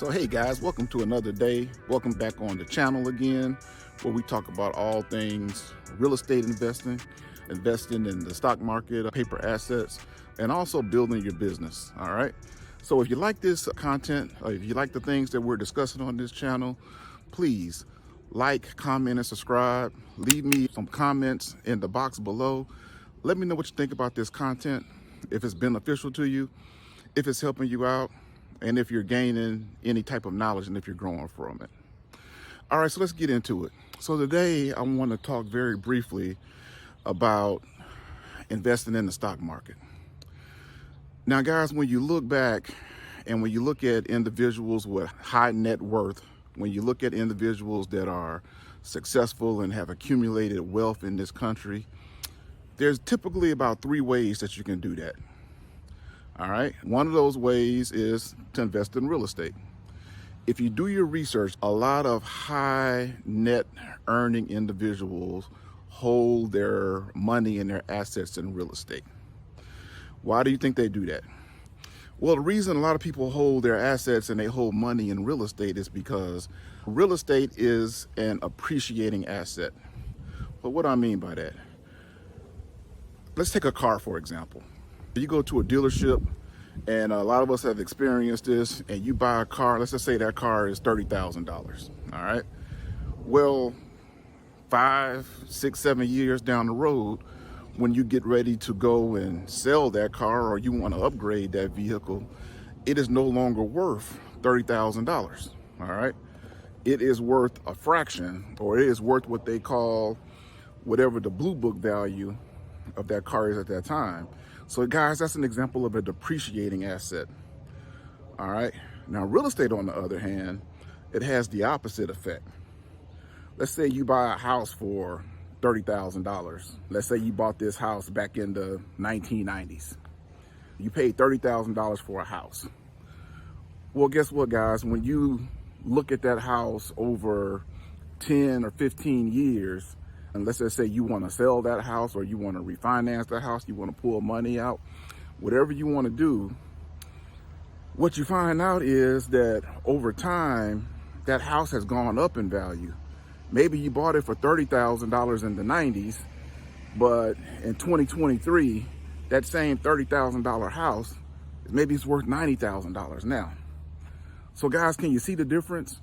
So hey guys, welcome to another day. Welcome back on the channel again, where we talk about all things real estate investing, investing in the stock market, paper assets, and also building your business. All right. So if you like this content, or if you like the things that we're discussing on this channel, please like, comment, and subscribe. Leave me some comments in the box below. Let me know what you think about this content, if it's beneficial to you, if it's helping you out, and if you're gaining any type of knowledge and if you're growing from it. All right, so let's get into it. So today I want to talk very briefly about investing in the stock market. Now guys, when you look back and when you look at individuals with high net worth, when you look at individuals that are successful and have accumulated wealth in this country, there's typically about 3 ways that you can do that. All right. One of those ways is to invest in real estate. If you do your research, a lot of high net earning individuals hold their money and their assets in real estate. Why do you think they do that? Well, the reason a lot of people hold their assets and they hold money in real estate is because real estate is an appreciating asset. But what do I mean by that? Let's take a car, for example. You go to a dealership, and a lot of us have experienced this, and you buy a car. Let's just say that car is $30,000. All right. Well, 5, 6, 7 years down the road, when you get ready to go and sell that car or you want to upgrade that vehicle, it is no longer worth $30,000. All right. It is worth a fraction, or it is worth what they call whatever the blue book value of that car is at that time. So guys, that's an example of a depreciating asset. All right. Now, real estate, on the other hand, it has the opposite effect. Let's say you buy a house for $30,000. Let's say you bought this house back in the 1990s. You paid $30,000 for a house. Well, guess what, guys? When you look at that house over 10 or 15 years, and let's just say you want to sell that house, or you want to refinance that house, you want to pull money out, whatever you want to do, what you find out is that over time, that house has gone up in value. Maybe you bought it for $30,000 in the 90s, but in 2023, that same $30,000 house, maybe it's worth $90,000 now. So guys, can you see the difference?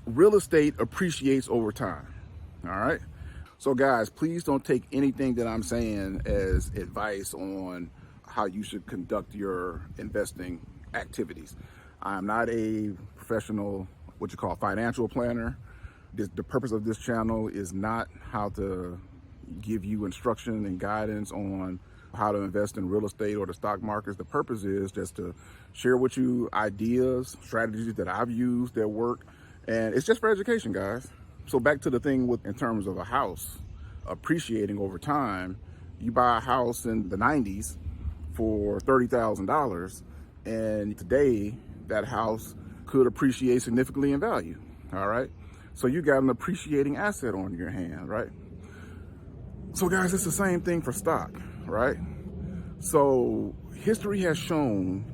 Real estate appreciates over time. All right. So guys, please don't take anything that I'm saying as advice on how you should conduct your investing activities. I'm not a professional, what you call financial planner. The purpose of this channel is not how to give you instruction and guidance on how to invest in real estate or the stock markets. The purpose is just to share with you ideas, strategies that I've used that work. And it's just for education, guys. So back to the thing in terms of a house appreciating over time. You buy a house in the 90s for $30,000, and today that house could appreciate significantly in value. All right. So you got an appreciating asset on your hand, right? So guys, it's the same thing for stock, right? So history has shown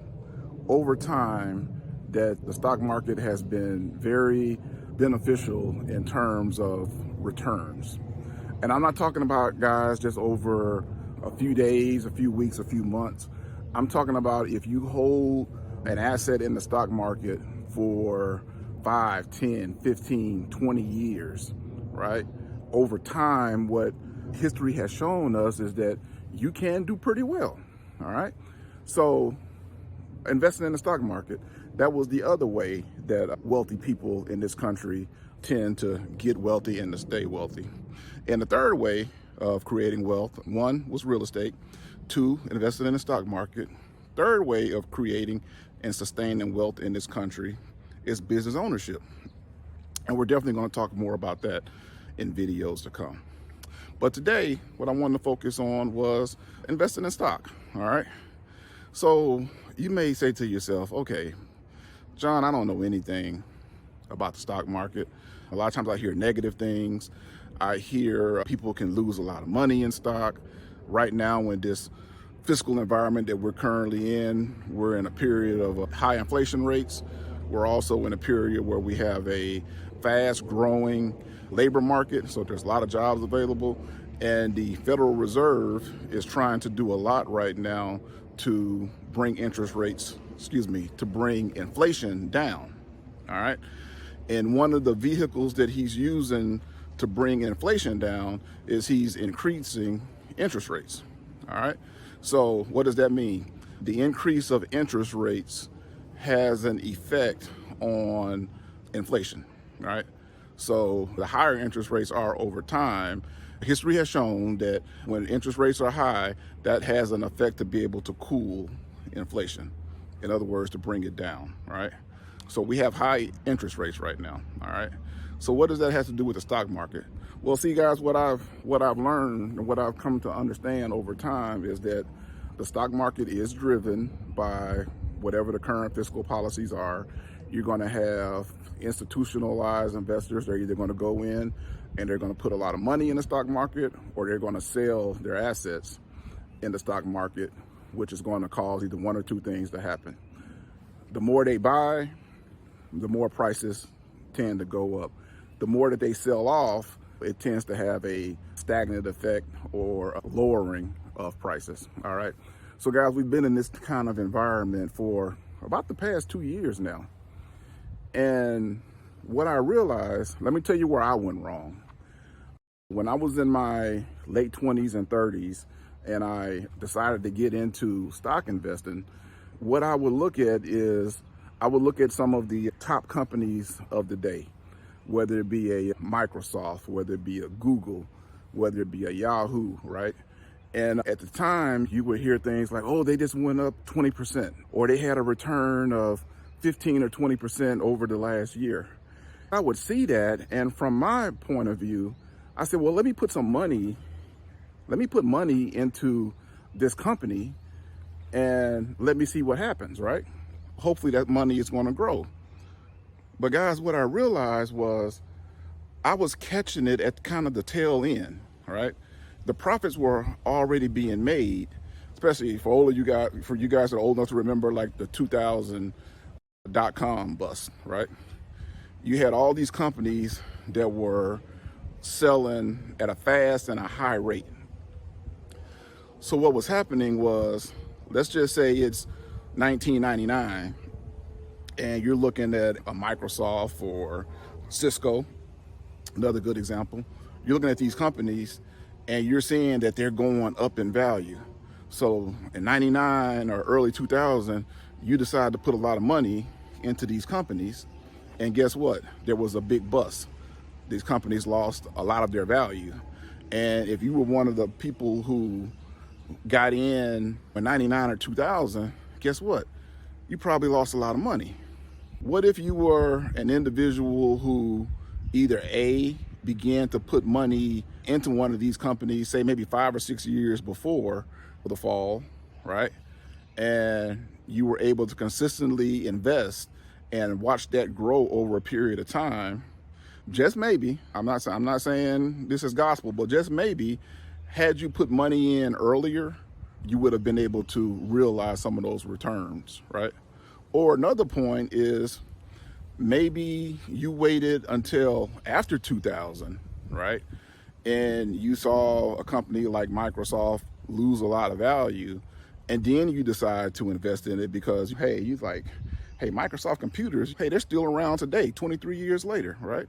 over time that the stock market has been very beneficial in terms of returns. And I'm not talking about, guys, just over a few days, a few weeks, a few months. I'm talking about if you hold an asset in the stock market for 5, 10, 15, 20 years, right? Over time, what history has shown us is that you can do pretty well. All right. So investing in the stock market, that was the other way that wealthy people in this country tend to get wealthy and to stay wealthy. And the third way of creating wealth, 1 was real estate, 2, investing in the stock market. Third way of creating and sustaining wealth in this country is business ownership. And we're definitely going to talk more about that in videos to come. But today, what I wanted to focus on was investing in stock. All right. So you may say to yourself, okay, John, I don't know anything about the stock market. A lot of times I hear negative things. I hear people can lose a lot of money in stock. Right now, in this fiscal environment that we're currently in, we're in a period of high inflation rates. We're also in a period where we have a fast growing labor market, so there's a lot of jobs available, and the Federal Reserve is trying to do a lot right now to bring to bring inflation down. All right. And one of the vehicles that he's using to bring inflation down is he's increasing interest rates. All right. So what does that mean? The increase of interest rates has an effect on inflation. All right. So the higher interest rates are over time, history has shown that when interest rates are high, that has an effect to be able to cool inflation. In other words, to bring it down. All right. So we have high interest rates right now. All right. So what does that have to do with the stock market? Well, see, guys, what I've learned and what I've come to understand over time is that the stock market is driven by whatever the current fiscal policies are. You're going to have institutionalized investors. They're either going to go in and they're going to put a lot of money in the stock market, or they're going to sell their assets in the stock market, which is going to cause either one or two things to happen. The more they buy, the more prices tend to go up. The more that they sell off, it tends to have a stagnant effect or a lowering of prices. All right. So guys, we've been in this kind of environment for about the past 2 years now. And what I realized, let me tell you where I went wrong. When I was in my late 20s and 30s and I decided to get into stock investing, what I would look at is I would look at some of the top companies of the day, whether it be a Microsoft, whether it be a Google, whether it be a Yahoo, right? And at the time, you would hear things like, oh, they just went up 20%, or they had a return of 15 or 20% over the last year. I would see that, and from my point of view, I said, well, let me put money into this company and let me see what happens, right? Hopefully that money is going to grow. But guys, what I realized was I was catching it at kind of the tail end, right? The profits were already being made, especially for you guys that are old enough to remember like the 2000 .com bust, right? You had all these companies that were selling at a fast and a high rate. So what was happening was, let's just say it's 1999 and you're looking at a Microsoft or Cisco, another good example. You're looking at these companies and you're seeing that they're going up in value. So in 99 or early 2000, you decide to put a lot of money into these companies, and guess what? There was a big bust. These companies lost a lot of their value. And if you were one of the people who got in 99 or 2000, guess what? You probably lost a lot of money. What if you were an individual who either A, began to put money into one of these companies, say maybe 5 or 6 years before the fall, right? And you were able to consistently invest and watch that grow over a period of time. Just maybe, I'm not saying this is gospel, but just maybe, had you put money in earlier, you would have been able to realize some of those returns, right? Or another point is maybe you waited until after 2000, right? And you saw a company like Microsoft lose a lot of value, and then you decide to invest in it because, hey, you're like, hey, Microsoft computers, hey, they're still around today, 23 years later, right?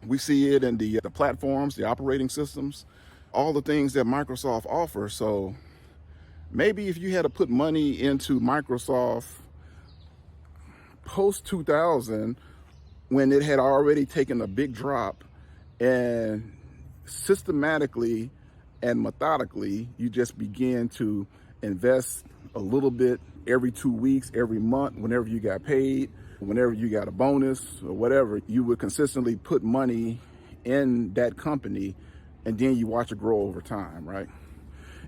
We see it in the platforms, the operating systems, all the things that Microsoft offers. So maybe if you had to put money into Microsoft post 2000, when it had already taken a big drop, and systematically and methodically, you just begin to invest a little bit every 2 weeks, every month, whenever you got paid, whenever you got a bonus or whatever, you would consistently put money in that company, and then you watch it grow over time, right?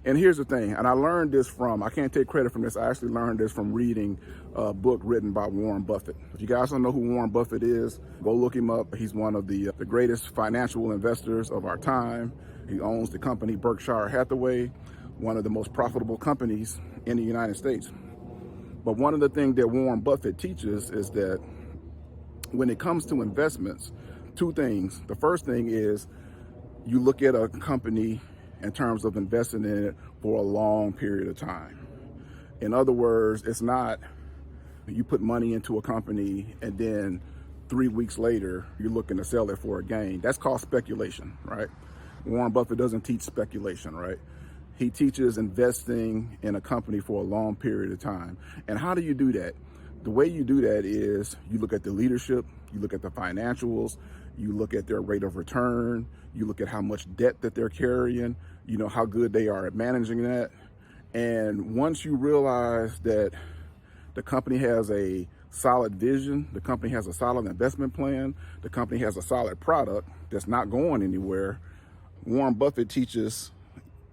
And here's the thing, and I learned this I can't take credit from this, I actually learned this from reading a book written by Warren Buffett. If you guys don't know who Warren Buffett is, go look him up. He's one of the greatest financial investors of our time. He owns the company Berkshire Hathaway, one of the most profitable companies in the United States. But one of the things that Warren Buffett teaches is that When it comes to investments, two things. The first thing is you look at a company in terms of investing in it for a long period of time. In other words, it's not you put money into a company and then 3 weeks later you're looking to sell it for a gain. That's called speculation, right? Warren Buffett doesn't teach speculation, right? He teaches investing in a company for a long period of time. And how do you do that? The way you do that is you look at the leadership, you look at the financials, you look at their rate of return, you look at how much debt that they're carrying, you know, how good they are at managing that. And once you realize that the company has a solid vision, the company has a solid investment plan, the company has a solid product that's not going anywhere, Warren Buffett teaches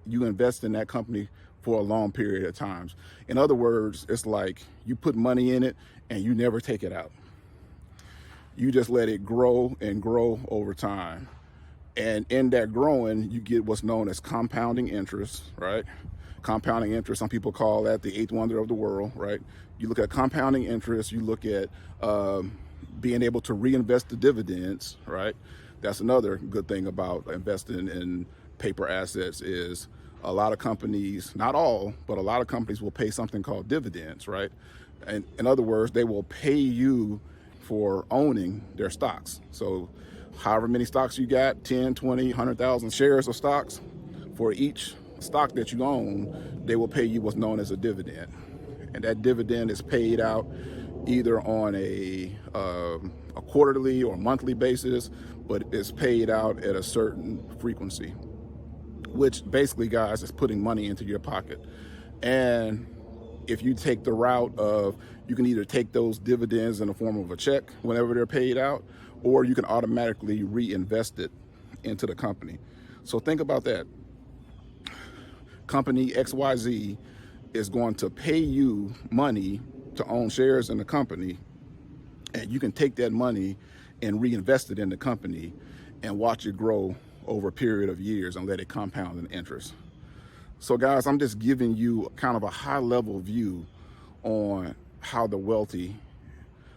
you invest in that company for a long period of times. In other words, it's like you put money in it and you never take it out. You just let it grow and grow over time. And in that growing, you get what's known as compounding interest, right? Compounding interest, some people call that the eighth wonder of the world, right? You look at compounding interest, you look at being able to reinvest the dividends, right? That's another good thing about investing in paper assets is a lot of companies, not all, but a lot of companies will pay something called dividends, right? And in other words, they will pay you for owning their stocks. So however many stocks you got, 10, 20, 100,000 shares of stocks, for each stock that you own, they will pay you what's known as a dividend. And that dividend is paid out either on a quarterly or monthly basis, but it's paid out at a certain frequency, which basically, guys, is putting money into your pocket. And if you take the route of, you can either take those dividends in the form of a check whenever they're paid out, or you can automatically reinvest it into the company. So think about that. Company XYZ is going to pay you money to own shares in the company, and you can take that money and reinvest it in the company and watch it grow over a period of years and let it compound in interest. So guys, I'm just giving you kind of a high level view on how the wealthy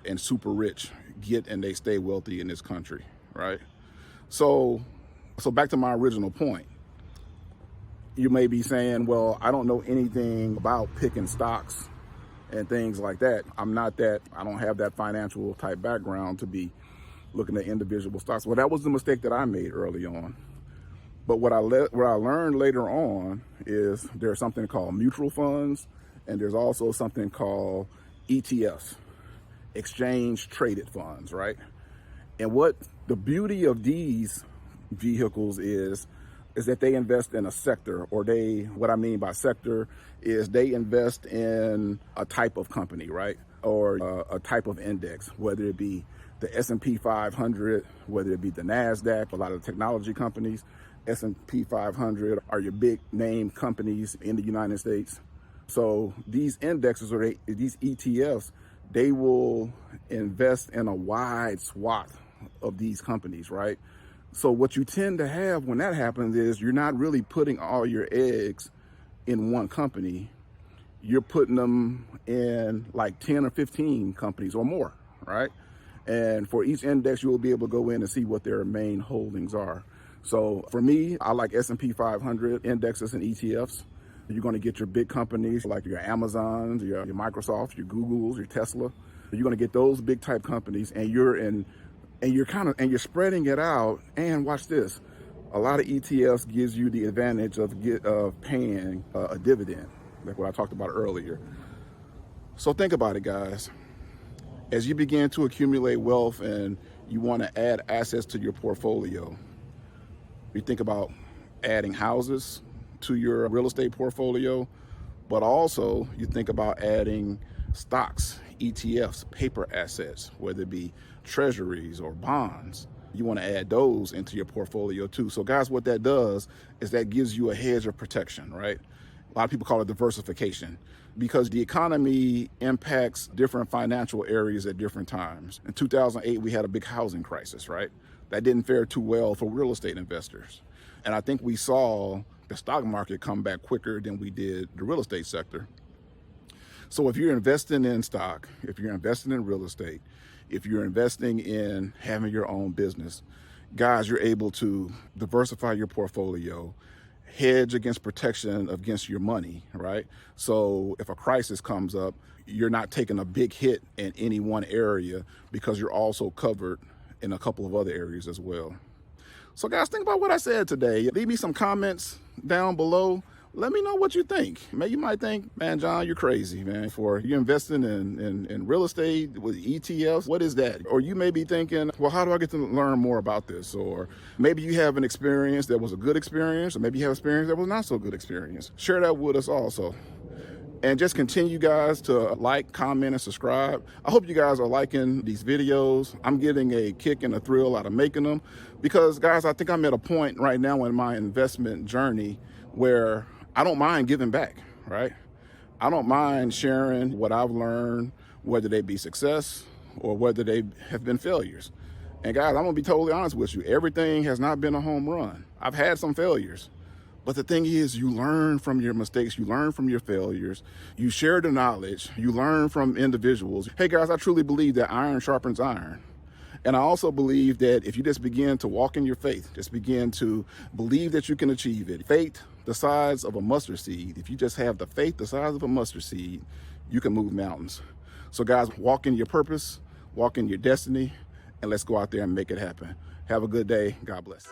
and super rich get and they stay wealthy in this country, right? So back to my original point. You may be saying, well, I don't know anything about picking stocks and things like that. I don't have that financial type background to be looking at individual stocks. Well, that was the mistake that I made early on. But what I learned later on is there's something called mutual funds, and there's also something called ETFs, exchange traded funds, right? And what the beauty of these vehicles is that they invest in a sector, or what I mean by sector is they invest in a type of company, right? Or a type of index, whether it be the S&P 500, whether it be the NASDAQ, a lot of the technology companies. S&P 500 are your big name companies in the United States. So these indexes, or these ETFs, they will invest in a wide swath of these companies, right? So what you tend to have when that happens is you're not really putting all your eggs in one company. You're putting them in like 10 or 15 companies or more, right? And for each index, you will be able to go in and see what their main holdings are. So for me, I like S&P 500 indexes and ETFs. You're going to get your big companies like your Amazons, your Microsofts, your Googles, your Tesla. You're going to get those big type companies, and you're spreading it out. And watch this. A lot of ETFs gives you the advantage of paying a dividend, like what I talked about earlier. So think about it, guys. As you begin to accumulate wealth and you want to add assets to your portfolio, you think about adding houses to your real estate portfolio, but also you think about adding stocks, ETFs, paper assets, whether it be treasuries or bonds. You want to add those into your portfolio too. So guys, what that does is that gives you a hedge of protection, right? A lot of people call it diversification, because the economy impacts different financial areas at different times. In 2008, we had a big housing crisis, right? That didn't fare too well for real estate investors. And I think we saw the stock market come back quicker than we did the real estate sector. So if you're investing in stock, if you're investing in real estate, If you're investing in having your own business, guys, you're able to diversify your portfolio, hedge against protection against your money, right? So if a crisis comes up, you're not taking a big hit in any one area because you're also covered in a couple of other areas as well. So guys, think about what I said today. Leave me some comments down below. Let me know what you think. Man, you might think, man, John, you're crazy, man. For you investing in real estate with ETFs, what is that? Or you may be thinking, well, how do I get to learn more about this? Or maybe you have an experience that was a good experience, or maybe you have experience that was not so good experience. Share that with us also. And just continue, guys, to like, comment, and subscribe. I hope you guys are liking these videos. I'm getting a kick and a thrill out of making them because, guys, I think I'm at a point right now in my investment journey where I don't mind giving back, right? I don't mind sharing what I've learned, whether they be success or whether they have been failures. And, guys, I'm going to be totally honest with you. Everything has not been a home run. I've had some failures. But the thing is, you learn from your mistakes, you learn from your failures, you share the knowledge, you learn from individuals. Hey guys, I truly believe that iron sharpens iron. And I also believe that if you just begin to walk in your faith, just begin to believe that you can achieve it. Faith the size of a mustard seed. If you just have the faith the size of a mustard seed, you can move mountains. So guys, walk in your purpose, walk in your destiny, and let's go out there and make it happen. Have a good day. God bless.